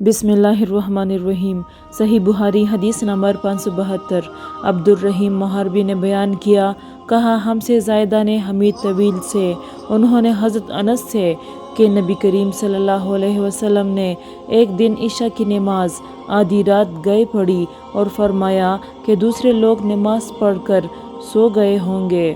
बिस्मिल्लाहिर्रहमानिर्रहीम। सही बुखारी हदीस नंबर 572। अब्दुर्रहीम मुहरबी ने बयान किया, कहा हमसे ज़ायदा ने हमीद तवील से, उन्होंने हज़रत अनस से कि नबी करीम सल्लल्लाहु अलैहि वसल्लम ने एक दिन इशा की नमाज आधी रात गए पढ़ी और फरमाया कि दूसरे लोग नमाज पढ़कर सो गए होंगे,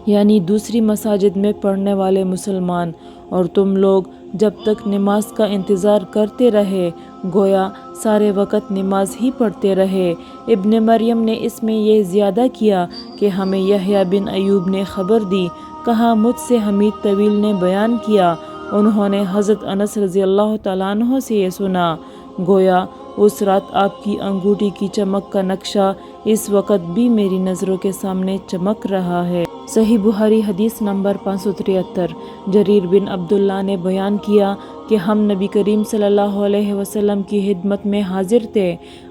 यानी दूसरी मसाजिद में पढ़ने वाले मुसलमान, और तुम लोग जब तक नमाज का इंतज़ार करते रहे गोया सारे वक़्त नमाज ही पढ़ते रहे। इब्न मरियम ने इसमें यह ज़्यादा किया कि हमें यहया बिन अयूब ने ख़बर दी, कहा मुझसे हमीद तवील ने बयान किया, उन्होंने हज़रत अनस रज़ियल्लाहु तआला अन्हु से ये सुना, गोया उस रात आपकी अंगूठी की चमक का नक्शा इस वक़्त भी मेरी नज़रों के सामने चमक रहा है। सही बुखारी हदीस नंबर 573। जरीर बिन अब्दुल्ला ने बयान किया कि हम नबी करीम सल्लल्लाहु अलैहि वसल्लम की खिदमत में हाजिर थे।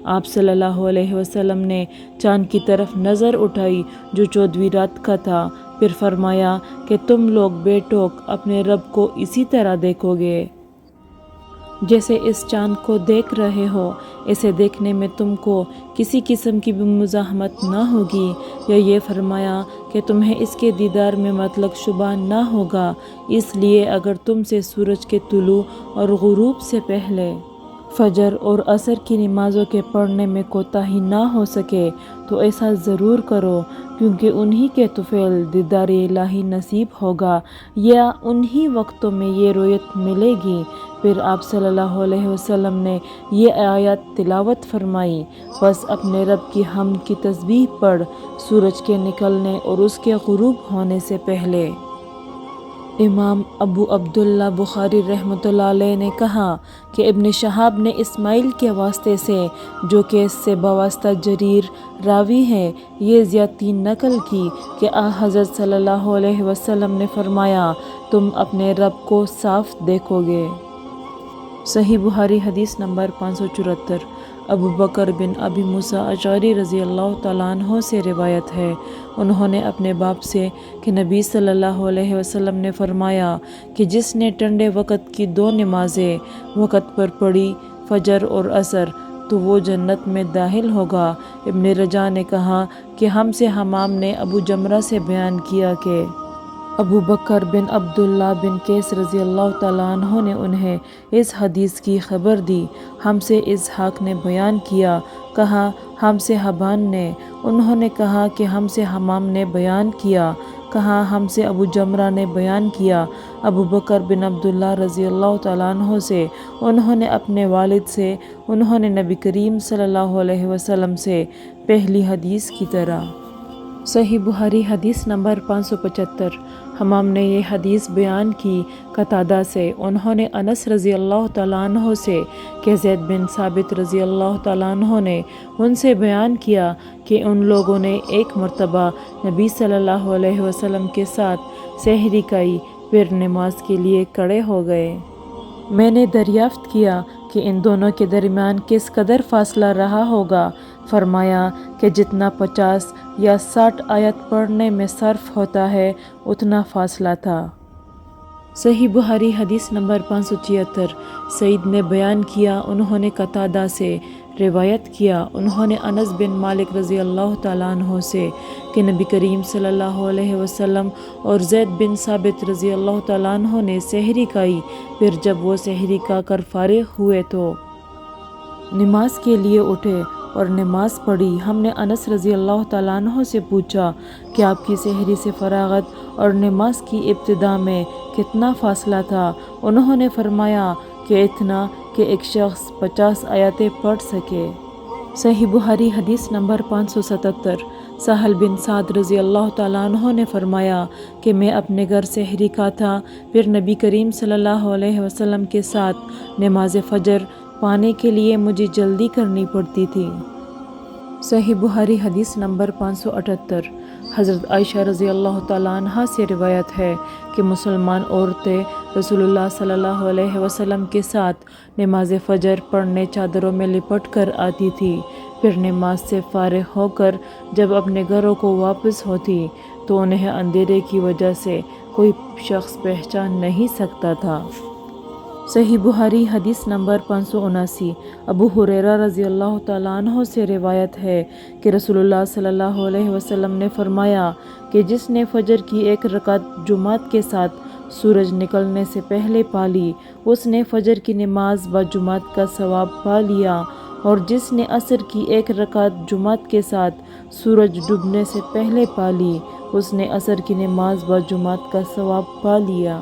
आप सल्लल्लाहु अलैहि वसल्लम ने चाँद की तरफ नज़र उठाई जो 14वीं रात का था, फिर फरमाया कि तुम लोग बेटोक अपने रब को इसी तरह देखोगे जैसे इस चाँद को देख रहे हो। इसे देखने में तुमको किसी किस्म की भी मुज़ाहमत ना होगी, या ये फरमाया कि तुम्हें इसके दीदार में मतलब शुबा ना होगा। इसलिए अगर तुमसे सूरज के तुलू और गुरूब से पहले फजर और असर की नमाज़ों के पढ़ने में कोताही ना हो सके तो ऐसा ज़रूर करो, क्योंकि उन्हीं के तुफ़ैल दीदार इलाही नसीब होगा, या उन्हीं वक्तों में ये रोयत मिलेगी। फिर आप सल्लल्लाहु अलैहि वसल्लम ने ये आयत तिलावत फरमाई, बस अपने रब की हम्द की तस्बीह पढ़ सूरज के निकलने और उसके गुरूब होने से पहले। इमाम अबू अब्दुल्ला बुखारी रहमतुल्लाह अलैह ने कहा कि इब्न शहाब ने इस्माइल के वास्ते से, जो कि इससे बवास्ता जरीर रावी है, ये ज़्यादती नकल की कि हज़रत सल्लल्लाहु अलैहि वसल्लम ने फरमाया, तुम अपने रब को साफ देखोगे। सही बुखारी हदीस नंबर 574। अबू बकर बिन अबी मूसा अशअरी रज़ियल्लाहु तआला अन्हु से रिवायत है, उन्होंने अपने बाप से कि नबी सल्लल्लाहु अलैहि वसल्लम ने फरमाया कि जिसने ठंडे वक़्त की 2 नमाज़ें वक़्त पर पढ़ी, फजर और असर, तो वो जन्नत में दाखिल होगा। इब्न रजा ने कहा कि हमसे हमाम ने अबू जमरा से बयान किया कि अबू बकर बिन अब्दुल्ला बिन कैस रज़ियल्लाहु तआला अन्हु ने उन्हें इस हदीस की खबर दी। हमसे इसहाक ने बयान किया, कहा हमसे हबान ने, उन्होंने कहा कि हमसे हमाम ने बयान किया, कहा हमसे अबू जमरा ने बयान किया अबू बकर बिन अब्दुल्ला रज़ियल्लाहु तआला अन्हु से, उन्होंने अपने वालिद से, उन्होंने नबी करीम सल्लल्लाहु अलैहि वसल्लम से, पहली हदीस की तरह। सही बुखारी हदीस नंबर 575। हमाम ने ये हदीस बयान की कतादा से, उन्होंने अनस रज़ियल्लाहु तआला अन्हु से कि ज़ैद बिन साबित रज़ियल्लाहु तआला अन्हु ने उनसे बयान किया कि उन लोगों ने एक मरतबा नबी सल्लल्लाहु अलैहि वसल्लम के साथ सहरी खाई, फिर नमाज के लिए खड़े हो गए। मैंने दरियाफ्त किया कि इन दोनों के दरमियान किस कदर फासला रहा होगा। फरमाया कि जितना 50 या 60 आयत पढ़ने में सर्फ होता है उतना फासला था। सही बुखारी हदीस नंबर 576। सईद ने बयान किया, उन्होंने कतादा से रिवायत किया, उन्होंने अनस बिन मालिक रज़ियल्लाहु तआला अन्हु से कि नबी करीम सल्लल्लाहु अलैहि वसल्लम और ज़ैद बिन साबित रज़ियल्लाहु तआला अन्हु ने सहरी खाई, फिर जब वो सहरी खाकर फारिग हुए तो नमाज के लिए उठे और नमाज पढ़ी। हमने अनस रज़ियल्लाहु तआला अन्हु से पूछा कि आपकी सहरी से फरागत और नमाज की इब्तिदा में कितना फासला था। उन्होंने फरमाया कि इतना कि एक शख्स 50 आयतें पढ़ सके। सही बुखारी हदीस नंबर 577। सहल बिन साद रज़ियल्लाहु तआला अन्हु ने फरमाया कि मैं अपने घर सहरी खा था, फिर नबी करीम सल्लल्लाहु अलैहि वसल्लम के साथ नमाज फजर पाने के लिए मुझे जल्दी करनी पड़ती थी। सही बुखारी हदीस नंबर 578। हज़रत आयशा रज़ियल्लाहु तआला अन्हा से रिवायत है कि मुसलमान औरतें रसूलुल्लाह सल्लल्लाहु अलैहि वसल्लम के साथ नमाज फ़जर पढ़ने चादरों में लिपट कर आती थी, फिर नमाज से फारिग होकर जब अपने घरों को वापस होती तो उन्हें अंधेरे की वजह से कोई शख्स पहचान नहीं सकता था। صحیح بخاری حدیث نمبر 579۔ ابو ہریرہ رضی اللہ تعالیٰ عنہ سے روایت ہے کہ رسول اللہ صلی اللہ علیہ وسلم نے فرمایا کہ جس نے فجر کی ایک رکعت جماعت کے ساتھ سورج نکلنے سے پہلے پا لی، اس نے فجر کی نماز بجماعت کا ثواب پا لیا، اور جس نے عصر کی ایک رکعت جماعت کے ساتھ سورج ڈوبنے سے پہلے پا لی، اس نے عصر کی نماز بجماعت کا ثواب پا لیا۔